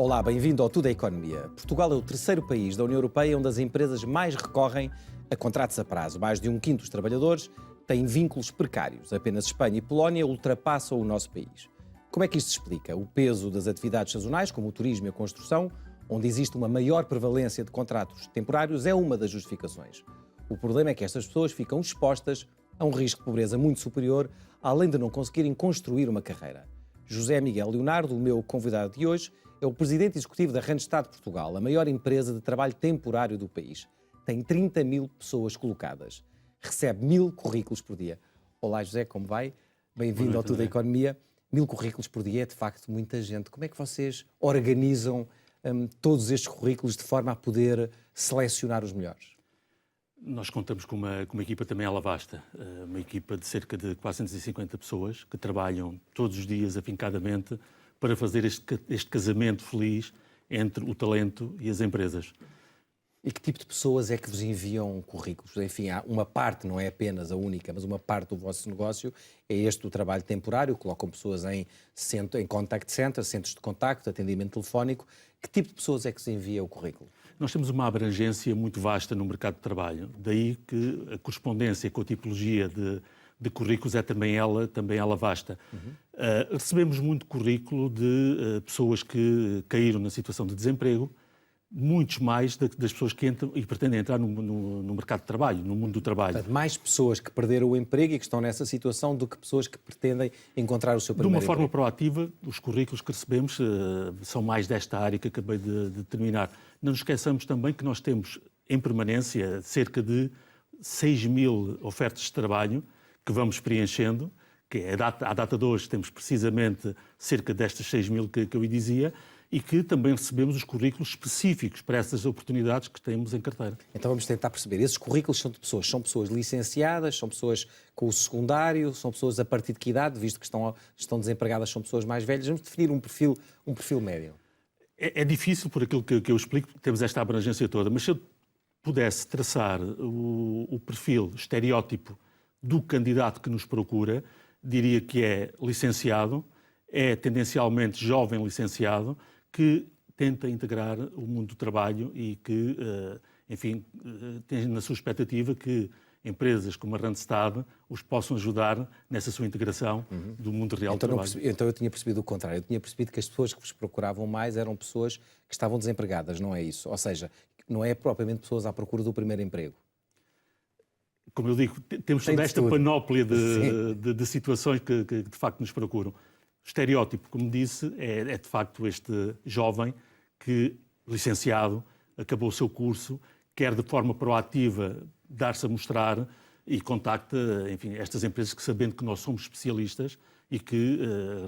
Olá, bem-vindo ao Tudo é Economia. Portugal é o terceiro país da União Europeia onde as empresas mais recorrem a contratos a prazo. Mais de um quinto dos trabalhadores têm vínculos precários. Apenas Espanha e Polónia ultrapassam o nosso país. Como é que isto se explica? O peso das atividades sazonais, como o turismo e a construção, onde existe uma maior prevalência de contratos temporários, é uma das justificações. O problema é que estas pessoas ficam expostas a um risco de pobreza muito superior, além de não conseguirem construir uma carreira. José Miguel Leonardo, o meu convidado de hoje, é o presidente executivo da Randstad Portugal, a maior empresa de trabalho temporário do país. Tem 30 mil pessoas colocadas. Recebe 1000 currículos por dia. Olá, José, como vai? Bem-vindo ao Tudo é Economia. 1000 currículos por dia é, de facto, muita gente. Como é que vocês organizam todos estes currículos de forma a poder selecionar os melhores? Nós contamos com uma equipa também à la vasta, uma equipa de cerca de 450 pessoas que trabalham todos os dias afincadamente para fazer este casamento feliz entre o talento e as empresas. E que tipo de pessoas é que vos enviam currículos? Enfim, há uma parte, não é apenas a única, mas uma parte do vosso negócio é este, o trabalho temporário, colocam pessoas em contact center, centros de contacto, atendimento telefónico. Que tipo de pessoas é que vos envia o currículo? Nós temos uma abrangência muito vasta no mercado de trabalho, daí que a correspondência com a tipologia de currículos é também ela vasta. Recebemos muito currículo de pessoas que caíram na situação de desemprego, muitos mais das pessoas que entram e pretendem entrar no mercado de trabalho, no mundo do trabalho. Portanto, mais pessoas que perderam o emprego e que estão nessa situação do que pessoas que pretendem encontrar o seu primeiro emprego. De uma forma proativa, os currículos que recebemos são mais desta área que acabei de determinar. Não nos esqueçamos também que nós temos em permanência cerca de 6.000 ofertas de trabalho que vamos preenchendo, que é à data de hoje temos precisamente cerca destas 6.000 que eu lhe dizia, e que também recebemos os currículos específicos para essas oportunidades que temos em carteira. Então vamos tentar perceber. Esses currículos são de pessoas? São pessoas licenciadas? São pessoas com o secundário? São pessoas a partir de que idade? Visto que estão desempregadas, são pessoas mais velhas. Vamos definir um perfil médio. É difícil, por aquilo que eu explico, temos esta abrangência toda, mas se eu pudesse traçar o perfil estereótipo do candidato que nos procura, diria que é licenciado, é tendencialmente jovem licenciado, que tenta integrar o mundo do trabalho e que, enfim, tem na sua expectativa que empresas como a Randstad os possam ajudar nessa sua integração do mundo real do trabalho. Então eu tinha percebido o contrário. Eu tinha percebido que as pessoas que vos procuravam mais eram pessoas que estavam desempregadas, não é isso? Ou seja, não é propriamente pessoas à procura do primeiro emprego. Como eu digo, temos toda esta panóplia de situações que de facto nos procuram. O estereótipo, como disse, é de facto este jovem que, licenciado, acabou o seu curso, quer de forma proativa dar-se a mostrar e contacta, enfim, estas empresas que, sabendo que nós somos especialistas e que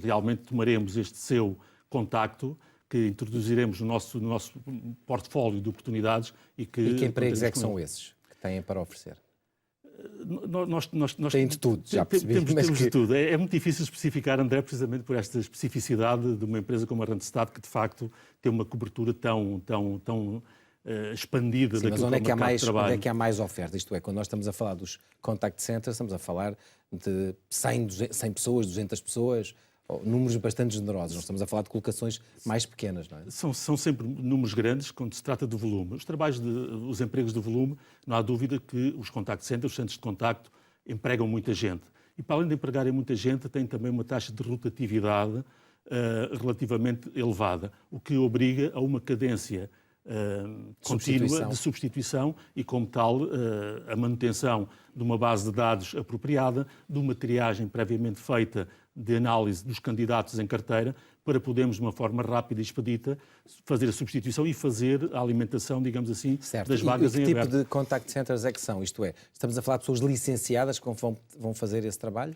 realmente tomaremos este seu contacto, que introduziremos no nosso portfólio de oportunidades e que empregos é que são esses que têm para oferecer? Nós tem de tudo, já percebi. Temos de tudo. É muito difícil especificar, André, precisamente por esta especificidade de uma empresa como a Randstad, que de facto tem uma cobertura tão expandida daquilo que é o mercado de trabalho. Onde é que há mais oferta? Isto é, quando nós estamos a falar dos contact centers, estamos a falar de 100 pessoas, 200 pessoas, números bastante generosos. Não estamos a falar de colocações mais pequenas, não é? São sempre números grandes quando se trata de volume. Os empregos de volume, não há dúvida que os contact centers, os centros de contacto, empregam muita gente. E para além de empregarem muita gente, têm também uma taxa de rotatividade relativamente elevada, o que obriga a uma cadência contínua de substituição e, como tal, a manutenção de uma base de dados apropriada, de uma triagem previamente feita de análise dos candidatos em carteira, para podermos, de uma forma rápida e expedita, fazer a substituição e fazer a alimentação, digamos assim, das vagas em aberto. Que tipo de contact centers é que são? Isto é, estamos a falar de pessoas licenciadas que vão fazer esse trabalho?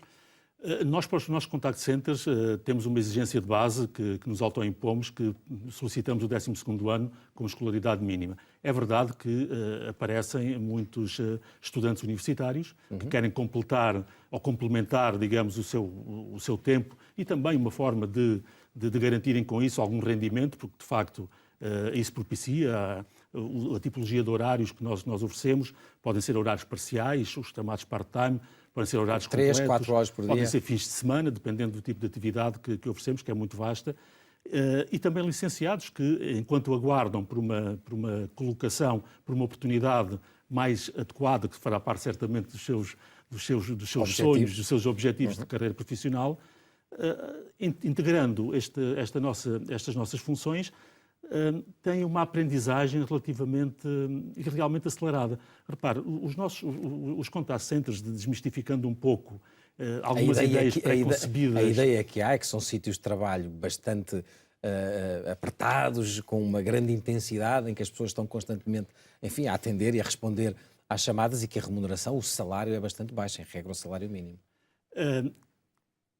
Nós, para os nossos contact centers, temos uma exigência de base que nos autoimpomos, que solicitamos o 12º ano com escolaridade mínima. É verdade que aparecem muitos estudantes universitários que querem completar ou complementar, digamos, o seu tempo e também uma forma de garantirem com isso algum rendimento, porque, de facto, isso propicia a tipologia de horários que nós oferecemos. Podem ser horários parciais, os chamados part-time, podem ser horários 3, completos, 4 horas por dia. Podem ser fins de semana, dependendo do tipo de atividade que oferecemos, que é muito vasta. E também licenciados que, enquanto aguardam por uma colocação, por uma oportunidade mais adequada, que fará parte certamente dos seus sonhos, dos seus objetivos de carreira profissional, integrando estas nossas funções, têm uma aprendizagem realmente acelerada. Repare, os contact centers, desmistificando um pouco algumas ideias pré-concebidas... A ideia que há é que são sítios de trabalho bastante apertados, com uma grande intensidade, em que as pessoas estão constantemente, enfim, a atender e a responder às chamadas, e que a remuneração, o salário é bastante baixo, em regra o salário mínimo.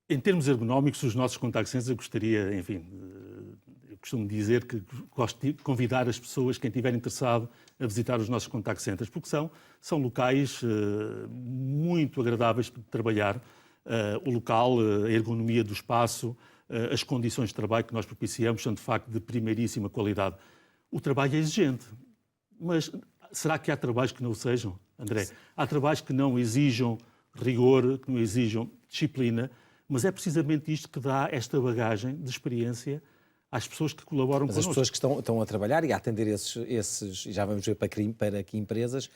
Em termos ergonómicos, os nossos contact centers, eu gostaria, enfim, eu costumo dizer que gosto de convidar as pessoas, quem estiver interessado, a visitar os nossos contact centers, porque são locais muito agradáveis de trabalhar. O local, a ergonomia do espaço, as condições de trabalho que nós propiciamos são, de facto, de primeiríssima qualidade. O trabalho é exigente, mas será que há trabalhos que não o sejam, André? Há trabalhos que não exijam rigor, que não exijam disciplina, mas é precisamente isto que dá esta bagagem de experiência às pessoas que colaboram connosco. Mas as pessoas que estão a trabalhar e a atender esses, já vamos ver para que empresas,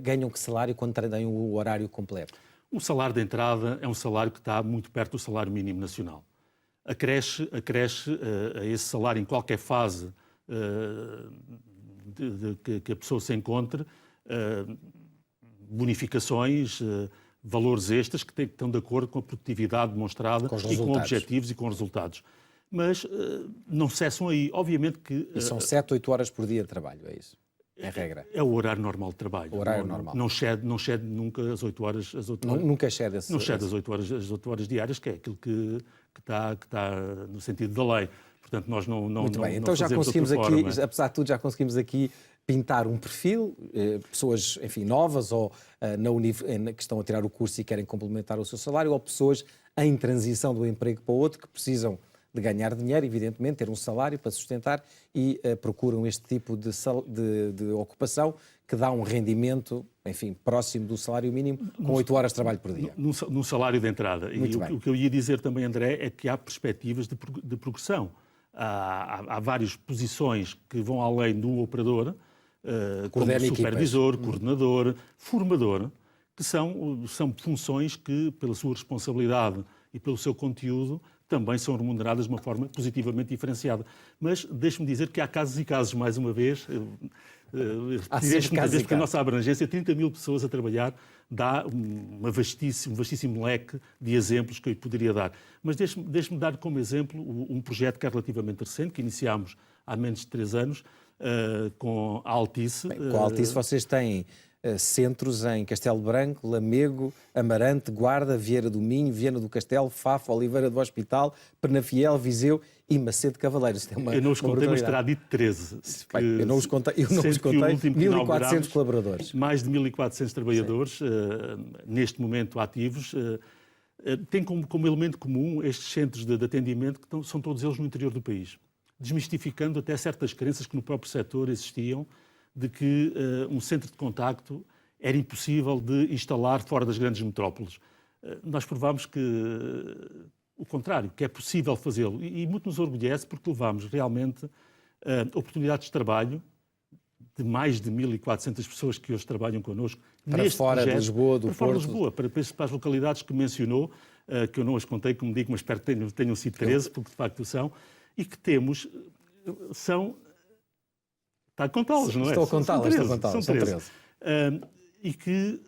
ganham que salário quando têm o horário completo? O salário de entrada é um salário que está muito perto do salário mínimo nacional. Acresce a esse salário em qualquer fase que a pessoa se encontre, bonificações, valores extras que estão de acordo com a produtividade demonstrada e com objetivos e com resultados. Mas não cessam aí. Obviamente que... E são 7, 8 horas por dia de trabalho, é isso? É regra. É o horário normal de trabalho. O horário normal. Não cede nunca as 8 horas. Nunca cede esse... Não cede as 8 horas diárias, que é aquilo que está no sentido da lei. Portanto, nós não Muito bem. Não então já conseguimos aqui, forma. Apesar de tudo, já conseguimos aqui pintar um perfil, pessoas, enfim, novas ou que estão a tirar o curso e querem complementar o seu salário, ou pessoas em transição de um emprego para o outro que precisam de ganhar dinheiro, evidentemente, ter um salário para sustentar e procuram este tipo de ocupação que dá um rendimento, enfim, próximo do salário mínimo, com 8 horas de trabalho por dia. Num salário de entrada. Muito e bem. O que eu ia dizer também, André, é que há perspectivas de progressão. Há várias posições que vão além do operador, como supervisor, coordenador, formador, que são funções que, pela sua responsabilidade e pelo seu conteúdo, também são remuneradas de uma forma positivamente diferenciada. Mas deixe-me dizer que há casos e casos, mais uma vez, porque a nossa abrangência, 30 mil pessoas a trabalhar, dá um vastíssimo leque de exemplos que eu poderia dar. Mas deixe-me dar como exemplo um projeto que é relativamente recente, que iniciámos há menos de 3 anos, com a Altice. Com a Altice vocês têm centros em Castelo Branco, Lamego, Amarante, Guarda, Vieira do Minho, Viana do Castelo, Fafo, Oliveira do Hospital, Penafiel, Viseu e Macedo Cavaleiros. Eu não os contei, mas terá dito 13. Eu não os contei 1.400 colaboradores. Mais de 1.400 trabalhadores, neste momento ativos. Tem como elemento comum estes centros de atendimento que são todos eles no interior do país, desmistificando até certas crenças que no próprio setor existiam, de que um centro de contacto era impossível de instalar fora das grandes metrópoles. Nós provamos que o contrário, que é possível fazê-lo. E muito nos orgulhece porque levamos realmente oportunidades de trabalho de mais de 1.400 pessoas que hoje trabalham connosco. Para fora de Lisboa, do Porto? Para fora de Lisboa, para as localidades que mencionou, que eu não as contei, como digo, mas espero que tenham sido 13, porque de facto são, e que temos, são... Está a contá-los, não é? Estou a contá-los, são 13. E que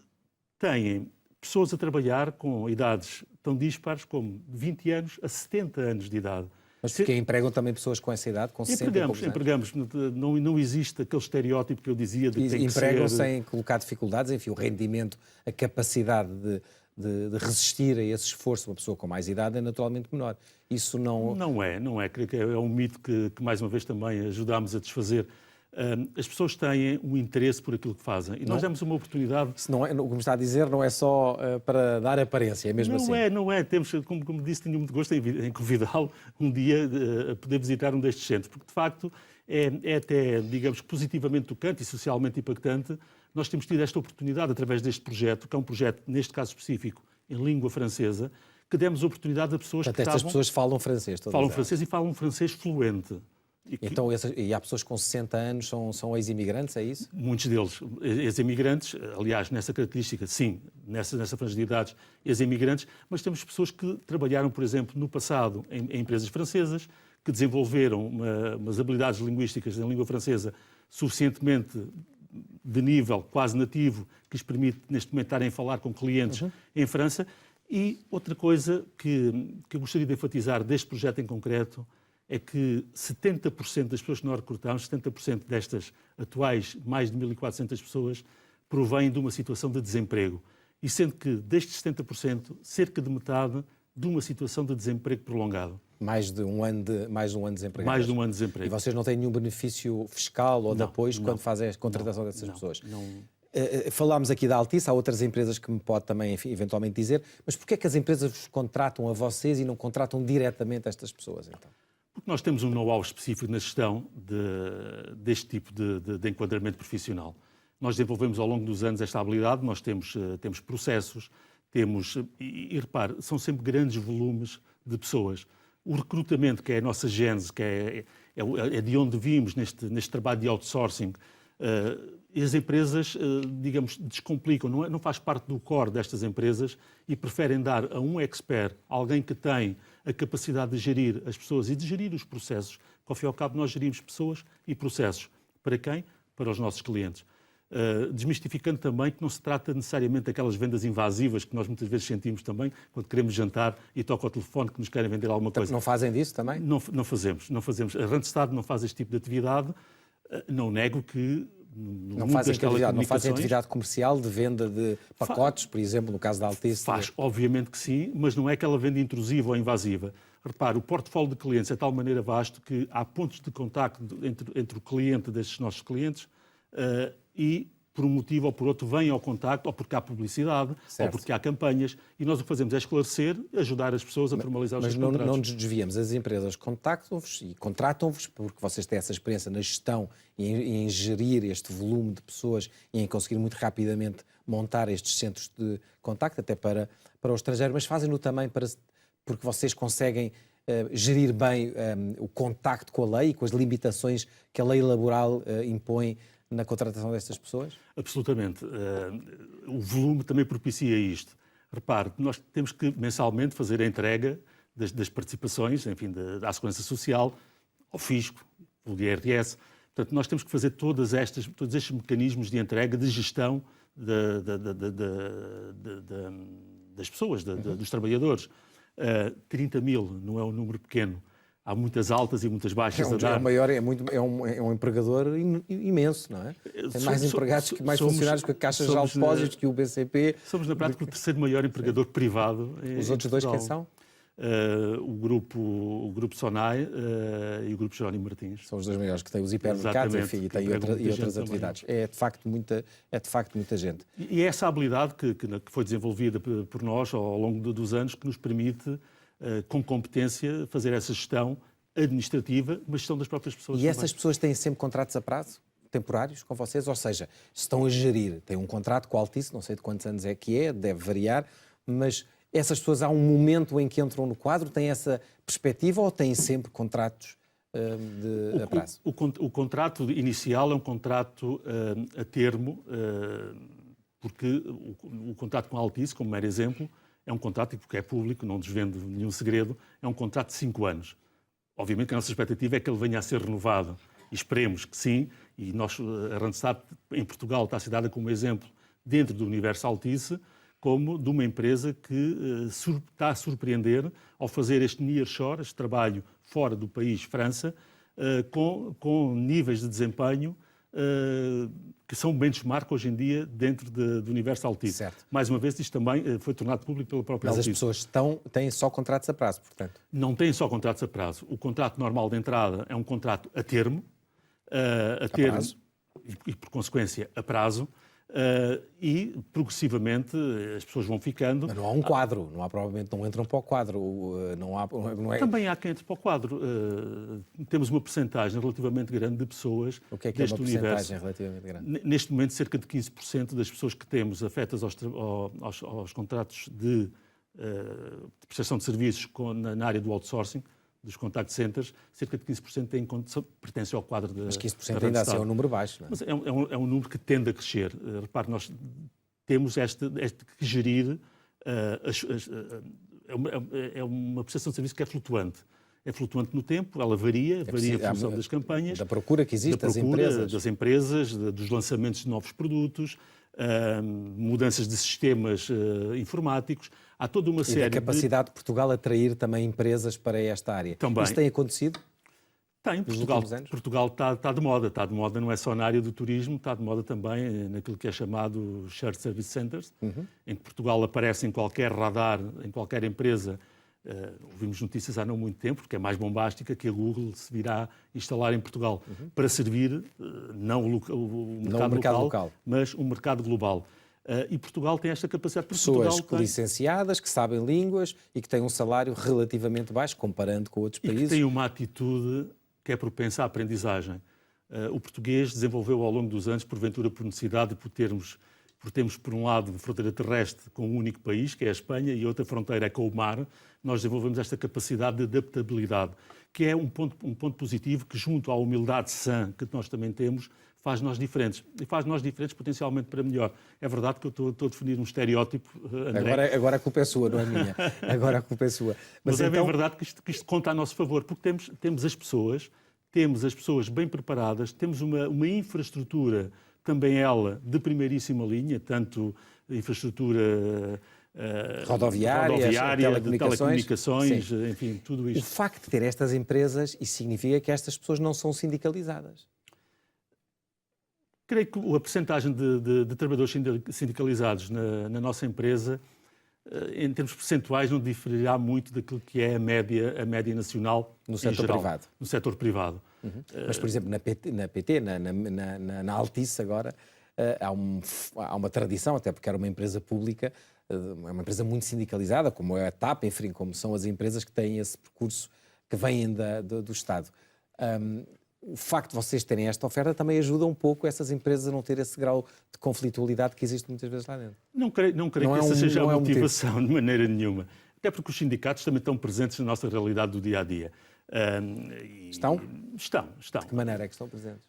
têm pessoas a trabalhar com idades tão dispares como de 20 anos a 70 anos de idade. Mas porque empregam também pessoas com essa idade, com 60 e poucos anos? Empregamos. Não existe aquele estereótipo que eu dizia de que tem que ser... Empregam sem colocar dificuldades, enfim, o rendimento, a capacidade de resistir a esse esforço, uma pessoa com mais idade é naturalmente menor. Isso não... Não é. Creio que é um mito que mais uma vez também ajudámos a desfazer. As pessoas têm um interesse por aquilo que fazem e nós damos uma oportunidade... Se não é, como está a dizer, não é só para dar aparência, é mesmo assim? Não é. Temos, como disse, tenho muito gosto em convidá-lo um dia a poder visitar um destes centros, porque de facto é até, digamos, positivamente tocante e socialmente impactante. Nós temos tido esta oportunidade através deste projeto, que é um projeto, neste caso específico, em língua francesa, que demos oportunidade a pessoas Portanto, que estas pessoas falam francês, todas falam elas. francês e falam francês fluente. Então, e há pessoas com 60 anos, são ex-imigrantes, é isso? Muitos deles, ex-imigrantes, aliás, nessa característica, sim, nessa franja de idades, ex-imigrantes, mas temos pessoas que trabalharam, por exemplo, no passado em empresas francesas, que desenvolveram umas habilidades linguísticas em língua francesa suficientemente de nível quase nativo, que lhes permite, neste momento, estarem a falar com clientes em França. E outra coisa que eu gostaria de enfatizar deste projeto em concreto é que 70% das pessoas que nós recrutamos, 70% destas atuais mais de 1.400 pessoas, provêm de uma situação de desemprego. E sendo que destes 70%, cerca de metade de uma situação de desemprego prolongado. Mais de um ano desempregados. Mais de um ano de desemprego. E vocês não têm nenhum benefício fiscal ou de apoio quando fazem a contratação dessas pessoas? Não. Falámos aqui da Altice, há outras empresas que me pode também, enfim, eventualmente dizer, mas porquê é que as empresas vos contratam a vocês e não contratam diretamente estas pessoas, então? Porque nós temos um know-how específico na gestão deste tipo de enquadramento profissional. Nós desenvolvemos ao longo dos anos esta habilidade, nós temos processos, e repare, são sempre grandes volumes de pessoas. O recrutamento, que é a nossa gênese, que é de onde vimos neste trabalho de outsourcing, as empresas, digamos, descomplicam, não faz parte do core destas empresas e preferem dar a um expert, alguém que tem a capacidade de gerir as pessoas e de gerir os processos. Ao fim e ao cabo, nós gerimos pessoas e processos. Para quem? Para os nossos clientes. Desmistificando também que não se trata necessariamente daquelas vendas invasivas que nós muitas vezes sentimos também quando queremos jantar e toca ao telefone que nos querem vender alguma coisa. Não fazem disso também? Não fazemos. A Randstad não faz este tipo de atividade. Não nego que não fazem atividade comercial de venda de pacotes, por exemplo, no caso da Altice? Faz, obviamente que sim, mas não é aquela venda intrusiva ou invasiva. Repare, o portfólio de clientes é de tal maneira vasto que há pontos de contacto entre o cliente destes nossos clientes e, por um motivo ou por outro, vêm ao contacto, ou porque há publicidade, ou porque há campanhas, e nós o que fazemos é esclarecer, ajudar as pessoas a formalizar os seus contratos. Mas não nos desviamos. As empresas contactam-vos e contratam-vos, porque vocês têm essa experiência na gestão e em gerir este volume de pessoas e em conseguir muito rapidamente montar estes centros de contacto, até para o estrangeiro, mas fazem-no também porque vocês conseguem gerir bem o contacto com a lei e com as limitações que a lei laboral impõe na contratação destas pessoas? Absolutamente. O volume também propicia isto. Repare, nós temos que mensalmente fazer a entrega das participações, enfim, da Segurança Social, ao Fisco, ao IRS. Portanto, nós temos que fazer todos estes mecanismos de entrega, de gestão das pessoas, dos trabalhadores. 30 mil não é um número pequeno. Há muitas altas e muitas baixas a dar. É um empregador imenso, não é? Tem mais empregados, mais funcionários que a Caixa Geral de Depósitos, que o BCP. Somos, na prática, o terceiro maior empregador privado. Os outros dois quem são? O grupo Sonai e o grupo Jerónimo Martins. São os dois maiores, que têm os hipermercados, enfim, e têm outras atividades. É de facto muita gente. E é essa habilidade que foi desenvolvida por nós ao longo dos anos que nos permite, com competência, fazer essa gestão administrativa, mas gestão das próprias pessoas. E essas pessoas têm sempre contratos a prazo? Temporários com vocês? Ou seja, estão a gerir, têm um contrato com a Altice, não sei de quantos anos é que é, deve variar, mas essas pessoas, há um momento em que entram no quadro, têm essa perspectiva ou têm sempre contratos a prazo? O contrato inicial é um contrato a termo, porque o contrato com a Altice, como mero exemplo, é um contrato, porque é público, não desvendo nenhum segredo, é um contrato de 5 anos. Obviamente que a nossa expectativa é que ele venha a ser renovado. E esperemos que sim, e a Randstad em Portugal está a ser dada como exemplo dentro do universo Altice, como de uma empresa que está a surpreender ao fazer este nearshore, este trabalho fora do país, França, com níveis de desempenho que são benchmark hoje em dia dentro do universo Altice. Certo. Mais uma vez, isto também foi tornado público pela própria Altice. Mas as pessoas têm só contratos a prazo, portanto? Não têm só contratos a prazo. O contrato normal de entrada é um contrato a termo, prazo. E, por consequência, a prazo. E progressivamente as pessoas vão ficando. Mas não há um quadro, provavelmente não entram para o quadro. Não é... Também há quem entre para o quadro. Temos uma percentagem relativamente grande de pessoas. O que é uma percentagem relativamente grande? Neste momento, cerca de 15% das pessoas que temos afetas aos contratos de de prestação de serviços na área do outsourcing, dos contact centers, cerca de 15% pertencem ao quadro da. Mas 15% ainda assim é um número baixo, não é? Mas é um número que tende a crescer. Repare, nós temos que gerir. É uma prestação de serviço que é flutuante. É flutuante no tempo, ela varia em função das campanhas. Da procura que existe, das empresas, dos lançamentos de novos produtos, mudanças de sistemas informáticos. Há toda uma série da capacidade de Portugal atrair também empresas para esta área. Também. Isso tem acontecido? Tem. Portugal está de moda. Está de moda não é só na área do turismo, está de moda também naquilo que é chamado Shared Service Centers, em que Portugal aparece em qualquer radar, em qualquer empresa. Ouvimos notícias há não muito tempo, porque é mais bombástica, que a Google se virá instalar em Portugal para servir não o mercado local, mas um mercado global. E Portugal tem esta capacidade. Pessoas licenciadas, que sabem línguas e que têm um salário relativamente baixo, comparando com outros países. E que têm uma atitude que é propensa à aprendizagem. O português desenvolveu ao longo dos anos, porventura por necessidade, por termos, por um lado, fronteira terrestre com um único país, que é a Espanha, e outra fronteira é com o mar, nós desenvolvemos esta capacidade de adaptabilidade, que é um ponto positivo que, junto à humildade sã que nós também temos, faz-nos diferentes. E faz-nos diferentes potencialmente para melhor. É verdade que eu estou a definir um estereótipo, André. Agora a culpa é sua, não é minha. Agora a culpa é sua. Mas então... é bem verdade que isto conta a nosso favor, porque temos as pessoas bem preparadas, temos uma infraestrutura, também ela, de primeiríssima linha, tanto infraestrutura rodoviária, de telecomunicações, enfim, tudo isto. O facto de ter estas empresas, isso significa que estas pessoas não são sindicalizadas? Creio que a percentagem de trabalhadores sindicalizados na nossa empresa, em termos percentuais, não diferirá muito daquilo que é a média nacional no setor privado. No setor privado. Mas, por exemplo, na Altice agora, há uma tradição, até porque era uma empresa pública, é uma empresa muito sindicalizada, como é a TAP, enfim, como são as empresas que têm esse percurso que vêm do Estado. O facto de vocês terem esta oferta também ajuda um pouco essas empresas a não ter esse grau de conflitualidade que existe muitas vezes lá dentro. Não creio que essa seja a motivação de maneira nenhuma. Até porque os sindicatos também estão presentes na nossa realidade do dia-a-dia. Estão? Estão. De que maneira é que estão presentes?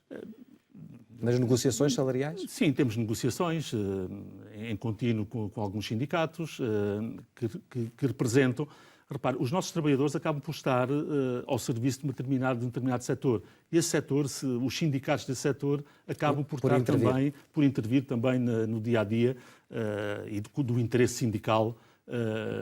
Nas negociações salariais? Sim, temos negociações em contínuo com alguns sindicatos que representam. Repare, os nossos trabalhadores acabam por estar ao serviço de um determinado setor. E esse setor, os sindicatos desse setor, acabam por intervir também no dia-a-dia e do interesse sindical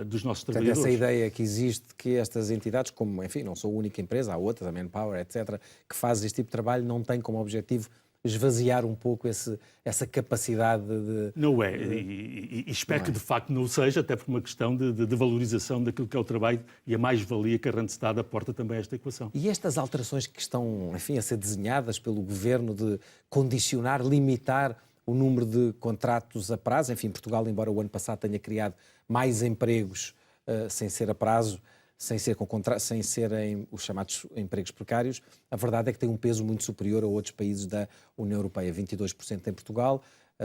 dos nossos trabalhadores. Portanto, essa ideia que existe que estas entidades, como, enfim, não sou a única empresa, há outras, a Manpower, etc., que fazem este tipo de trabalho, não tem como objetivo esvaziar um pouco essa capacidade de... Não é, e espero que de facto não seja, até por uma questão de valorização daquilo que é o trabalho e a mais-valia que a Randstad aporta também a esta equação. E estas alterações que estão, enfim, a ser desenhadas pelo Governo de condicionar, limitar o número de contratos a prazo, enfim, Portugal, embora o ano passado tenha criado mais empregos sem ser a prazo, sem serem os chamados empregos precários, a verdade é que tem um peso muito superior a outros países da União Europeia. 22% em Portugal,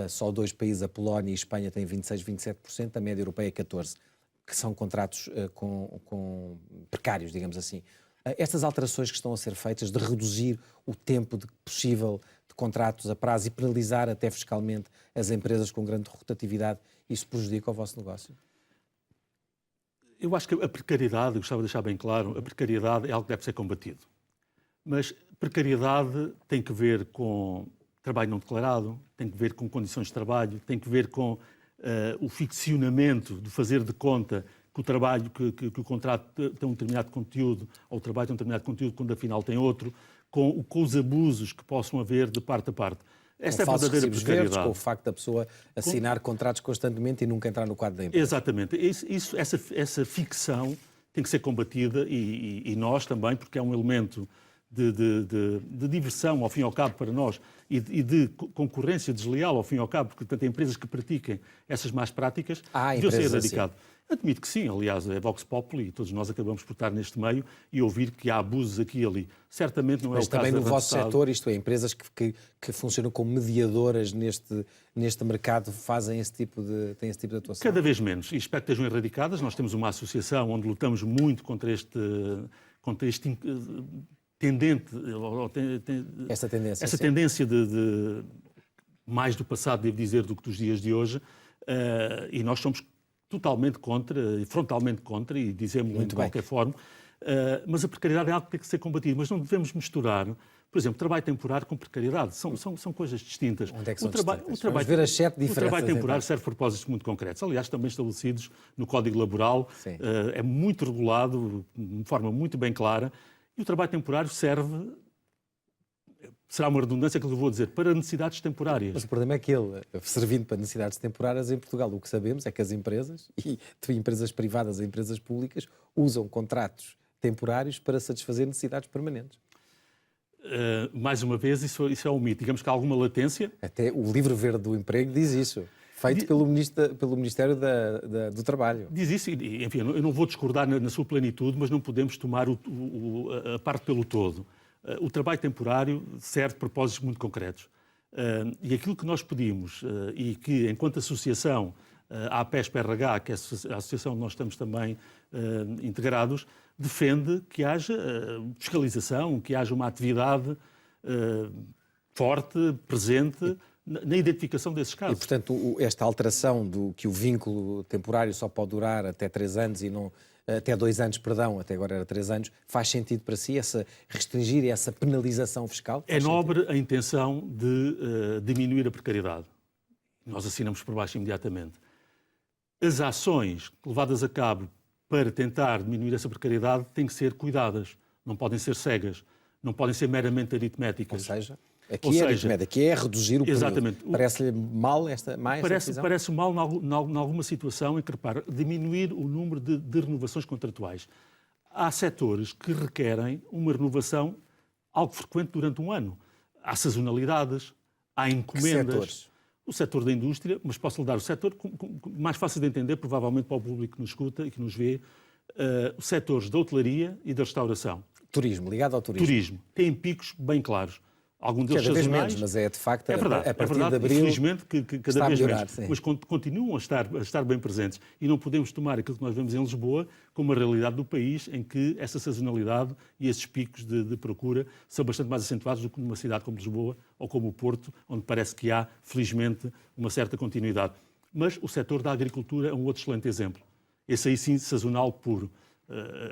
só 2 países, a Polónia e a Espanha, têm 26%, 27%, a média europeia é 14%, que são contratos com precários, digamos assim. Estas alterações que estão a ser feitas de reduzir o tempo possível de contratos a prazo e penalizar até fiscalmente as empresas com grande rotatividade, isso prejudica o vosso negócio? Eu acho que a precariedade, gostava de deixar bem claro, a precariedade é algo que deve ser combatido. Mas precariedade tem que ver com trabalho não declarado, tem que ver com condições de trabalho, tem que ver com o ficcionamento de fazer de conta que o trabalho, que o contrato tem um determinado conteúdo, ou o trabalho tem um determinado conteúdo quando afinal tem outro, com os abusos que possam haver de parte a parte. Esta é a verdadeira precariedade. Verdes, com o facto da pessoa assinar contratos constantemente e nunca entrar no quadro da empresa. Exatamente. Essa ficção tem que ser combatida e nós também, porque é um elemento de diversão, ao fim e ao cabo, para nós, e de concorrência desleal, ao fim e ao cabo, porque, portanto, empresas que pratiquem essas más práticas, deviam ser erradicado. Admito que sim, aliás, é Vox Populi, e todos nós acabamos por estar neste meio e ouvir que há abusos aqui e ali. Certamente não é o caso da Mas também no vosso Randstad. setor, isto é, empresas que funcionam como mediadoras neste mercado têm esse tipo de atuação? Cada vez menos, e espero que estejam erradicadas. Nós temos uma associação onde lutamos muito contra este tendente, essa tendência de mais do passado, devo dizer, do que dos dias de hoje, e nós somos totalmente contra, frontalmente contra, e dizemos de qualquer forma, mas a precariedade é algo que tem que ser combatido, mas não devemos misturar, por exemplo, trabalho temporário com precariedade, são coisas distintas. Onde é que são distintas? Vamos ver as 7 diferenças. O trabalho temporário serve para propósitos muito concretos, aliás, também estabelecidos no Código Laboral, é muito regulado, de forma muito bem clara, e o trabalho temporário será uma redundância que eu vou dizer, para necessidades temporárias. Mas o problema é que servindo para necessidades temporárias em Portugal, o que sabemos é que as empresas, e empresas privadas e empresas públicas, usam contratos temporários para satisfazer necessidades permanentes. Mais uma vez, isso é um mito. Digamos que há alguma latência. Até o Livro Verde do Emprego diz isso. Feito pelo Ministério do Trabalho. Diz isso, e, enfim, eu não vou discordar na sua plenitude, mas não podemos tomar a parte pelo todo. O trabalho temporário serve propósitos muito concretos. E aquilo que nós pedimos, e que, enquanto associação, a APESP-RH, que é a associação onde nós estamos também integrados, defende que haja fiscalização, que haja uma atividade forte, presente, na identificação desses casos. E, portanto, esta alteração que o vínculo temporário só pode durar até 3 anos e não... Até 2 anos, perdão, até agora era 3 anos, faz sentido para si restringir essa penalização fiscal? É nobre a intenção de diminuir a precariedade. Nós assinamos por baixo imediatamente. As ações levadas a cabo para tentar diminuir essa precariedade têm que ser cuidadas, não podem ser cegas, não podem ser meramente aritméticas. Ou seja, aqui é reduzir o período. Exatamente. Parece-lhe mal esta decisão? Parece mal em alguma situação em que, repara, diminuir o número de renovações contratuais. Há setores que requerem uma renovação algo frequente durante um ano. Há sazonalidades, há encomendas. Que setores? O setor da indústria, mas posso lhe dar o setor mais fácil de entender, provavelmente para o público que nos escuta e que nos vê, os setores da hotelaria e da restauração. Turismo, ligado ao turismo. Turismo. Têm picos bem claros. Algum deles cada vez sazonais, menos, mas de facto, é verdade, a partir de abril, infelizmente, que cada vez melhorar, menos. sim. Mas continuam a estar bem presentes. E não podemos tomar aquilo que nós vemos em Lisboa como a realidade do país, em que essa sazonalidade e esses picos de procura são bastante mais acentuados do que numa cidade como Lisboa ou como o Porto, onde parece que há, felizmente, uma certa continuidade. Mas o setor da agricultura é um outro excelente exemplo. Esse aí sim, sazonal puro.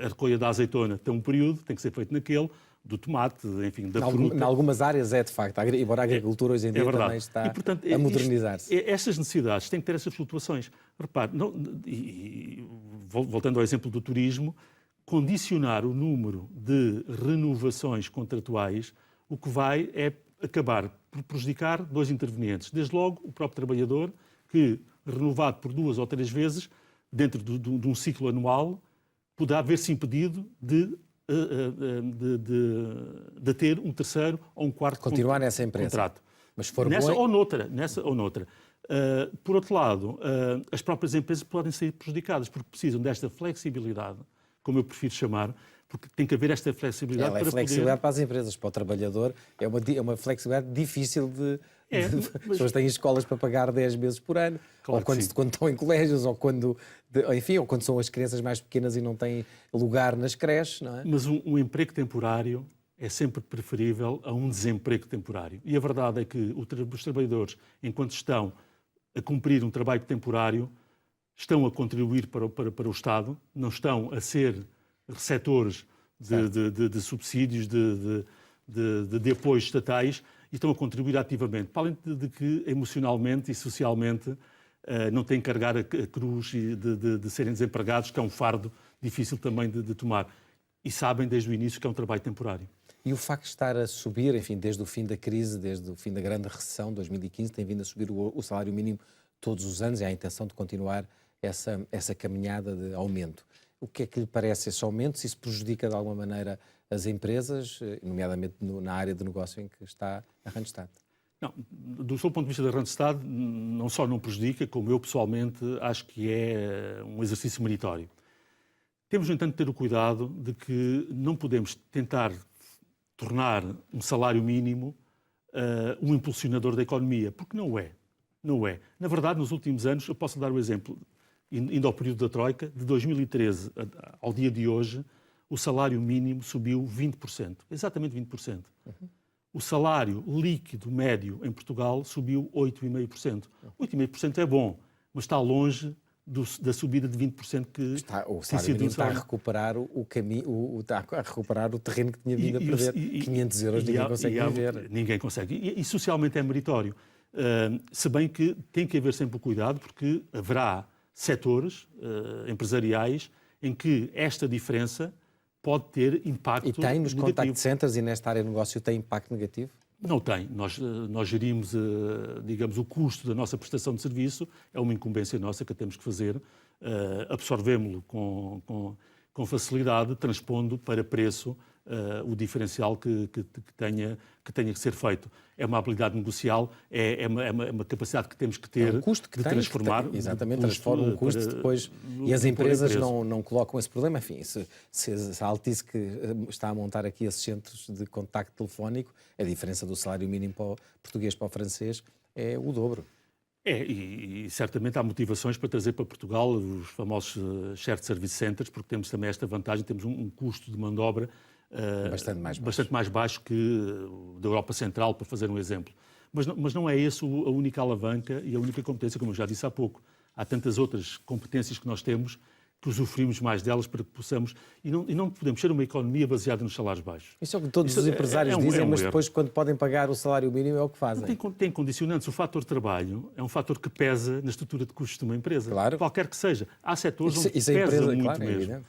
A recolha da azeitona tem um período, tem que ser feito naquele, do tomate, enfim, da fruta. Em algumas áreas de facto, embora a agricultura hoje em dia também está a modernizar-se. Estas necessidades têm que ter essas flutuações. Repare, voltando ao exemplo do turismo, condicionar o número de renovações contratuais, o que vai é acabar por prejudicar 2 intervenientes. Desde logo, o próprio trabalhador, que, renovado por 2 ou 3 vezes, dentro de um ciclo anual, poderá ver-se impedido de ter um terceiro ou um quarto continuar nessa empresa. Contrato. Mas for nessa ou noutra. Por outro lado, as próprias empresas podem ser prejudicadas porque precisam desta flexibilidade, como eu prefiro chamar, porque tem que haver esta flexibilidade para flexibilidade para as empresas, para o trabalhador, é uma flexibilidade difícil de... As pessoas têm escolas para pagar 10 meses por ano, claro, ou quando estão em colégios, ou quando são as crianças mais pequenas e não têm lugar nas creches, não é? Mas um emprego temporário é sempre preferível a um desemprego temporário. E a verdade é que os trabalhadores, enquanto estão a cumprir um trabalho temporário, estão a contribuir para o Estado, não estão a ser receptores de subsídios, de apoios estatais, e estão a contribuir ativamente. Para além de que, emocionalmente e socialmente, não têm que carregar a cruz de serem desempregados, que é um fardo difícil também de tomar. E sabem desde o início que é um trabalho temporário. E o facto de estar a subir, enfim, desde o fim da crise, desde o fim da grande recessão, 2015, tem vindo a subir o salário mínimo todos os anos e há a intenção de continuar essa caminhada de aumento. O que é que lhe parece esse aumento? Se isso prejudica de alguma maneira as empresas, nomeadamente na área de negócio em que está a Randstad? Não, do seu ponto de vista da Randstad, não só não prejudica, como eu pessoalmente acho que é um exercício meritório. Temos, no entanto, de ter o cuidado de que não podemos tentar tornar um salário mínimo um impulsionador da economia, porque não é. Não é. Na verdade, nos últimos anos, eu posso dar o exemplo, indo ao período da Troika, de 2013 ao dia de hoje, o salário mínimo subiu 20%, exatamente 20%. O salário líquido médio em Portugal subiu 8,5%. 8,5% é bom, mas está longe da subida de 20% que o salário mínimo está a recuperar o caminho, está a recuperar o terreno que tinha vindo a perder. 500 euros ninguém consegue viver. Ninguém consegue. E socialmente é meritório. Se bem que tem que haver sempre o cuidado, porque haverá setores empresariais em que esta diferença pode ter impacto negativo. E tem nos contact centers e nesta área de negócio tem impacto negativo? Não tem. Nós gerimos, digamos, o custo da nossa prestação de serviço, é uma incumbência nossa que temos que fazer, absorvemo-lo com facilidade, transpondo para preço o diferencial que tenha que ser feito. É uma habilidade negocial, é uma capacidade que temos que ter custo que de transformar. Exatamente, transforma um custo depois. E as empresas não colocam esse problema. Enfim, se a Altice que está a montar aqui esses centros de contacto telefónico, a diferença do salário mínimo para o português para o francês é o dobro. E certamente há motivações para trazer para Portugal os famosos shared service centers, porque temos também esta vantagem, temos um custo de mão de obra bastante mais baixo que da Europa Central, para fazer um exemplo. Mas não é esse a única alavanca e a única competência, como eu já disse há pouco. Há tantas outras competências que nós temos que usufruímos mais delas para que possamos... E não podemos ser uma economia baseada nos salários baixos. Isso é o que todos os empresários dizem, mas depois, quando podem pagar o salário mínimo, é o que fazem. Tem condicionantes. O fator trabalho é um fator que pesa na estrutura de custos de uma empresa. Claro. Qualquer que seja. Há setores onde pesa empresa, muito claro, mesmo.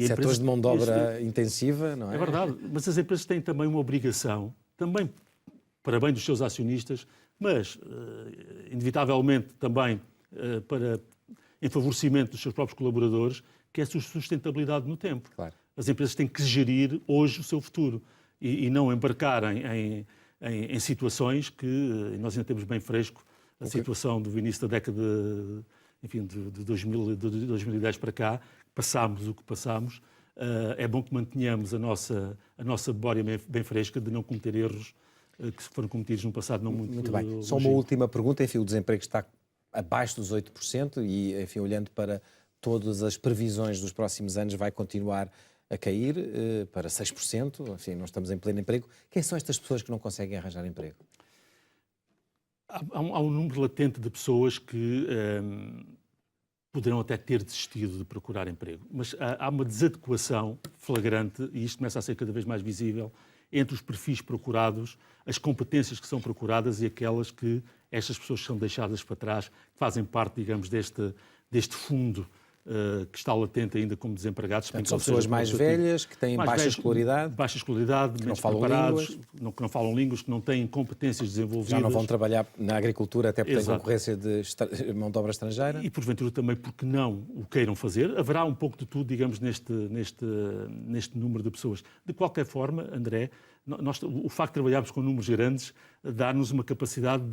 Setores de mão de obra intensiva, não é? É verdade, mas as empresas têm também uma obrigação, também para bem dos seus acionistas, mas inevitavelmente também em favorecimento dos seus próprios colaboradores, que é a sustentabilidade no tempo. Claro. As empresas têm que gerir hoje o seu futuro e não embarcarem em situações que nós ainda temos bem fresco, a situação do início da década de 2010 para cá, passámos o que passámos. É bom que mantenhamos a nossa memória bem fresca de não cometer erros que foram cometidos no passado não muito bem. Só uma última pergunta. Enfim, o desemprego está abaixo dos 8% e, enfim, olhando para todas as previsões dos próximos anos, vai continuar a cair para 6%. Enfim, nós estamos em pleno emprego. Quem são estas pessoas que não conseguem arranjar emprego? Há um número latente de pessoas que poderão até ter desistido de procurar emprego, mas há uma desadequação flagrante, e isto começa a ser cada vez mais visível, entre os perfis procurados, as competências que são procuradas e aquelas que estas pessoas são deixadas para trás, que fazem parte, digamos, deste fundo que está latente ainda como desempregados. Portanto, são pessoas mais velhas, que têm baixa escolaridade, menos preparados, que não falam línguas, que não têm competências desenvolvidas. Já não vão trabalhar na agricultura, até porque têm concorrência de mão de obra estrangeira. E, porventura, também porque não o queiram fazer. Haverá um pouco de tudo, digamos, neste número de pessoas. De qualquer forma, André, o facto de trabalharmos com números grandes dá-nos uma capacidade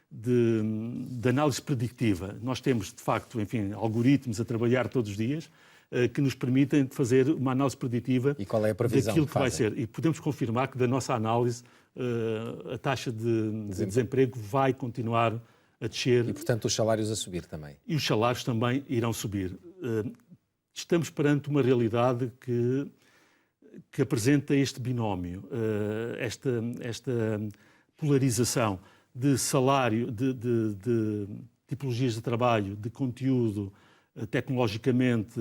de análise predictiva. Nós temos, de facto, enfim, algoritmos a trabalhar todos os dias que nos permitem fazer uma análise preditiva daquilo que vai ser. E podemos confirmar que, da nossa análise, a taxa de desemprego vai continuar a descer. E, portanto, os salários a subir também. E os salários também irão subir. Estamos perante uma realidade que apresenta este binómio, esta polarização de salário, de tipologias de trabalho, de conteúdo tecnologicamente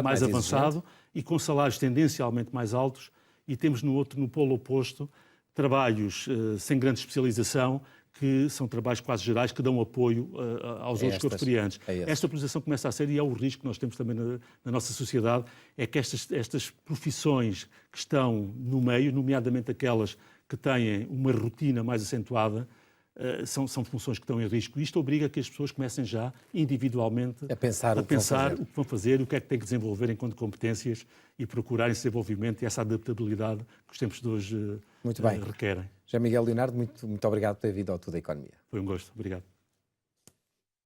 mais avançado e com salários tendencialmente mais altos, e temos no polo oposto trabalhos sem grande especialização, que são trabalhos quase gerais, que dão apoio aos outros que eu referi antes. Esta polarização começa a ser, e é o risco que nós temos também na nossa sociedade, é que estas profissões que estão no meio, nomeadamente aquelas que têm uma rotina mais acentuada, são funções que estão em risco. Isto obriga a que as pessoas comecem já individualmente a pensar o que vão fazer, o que é que têm que desenvolver enquanto competências e procurar esse desenvolvimento e essa adaptabilidade que os tempos de hoje requerem. José Miguel Leonardo, muito obrigado por ter vindo ao Tudo da Economia. Foi um gosto. Obrigado.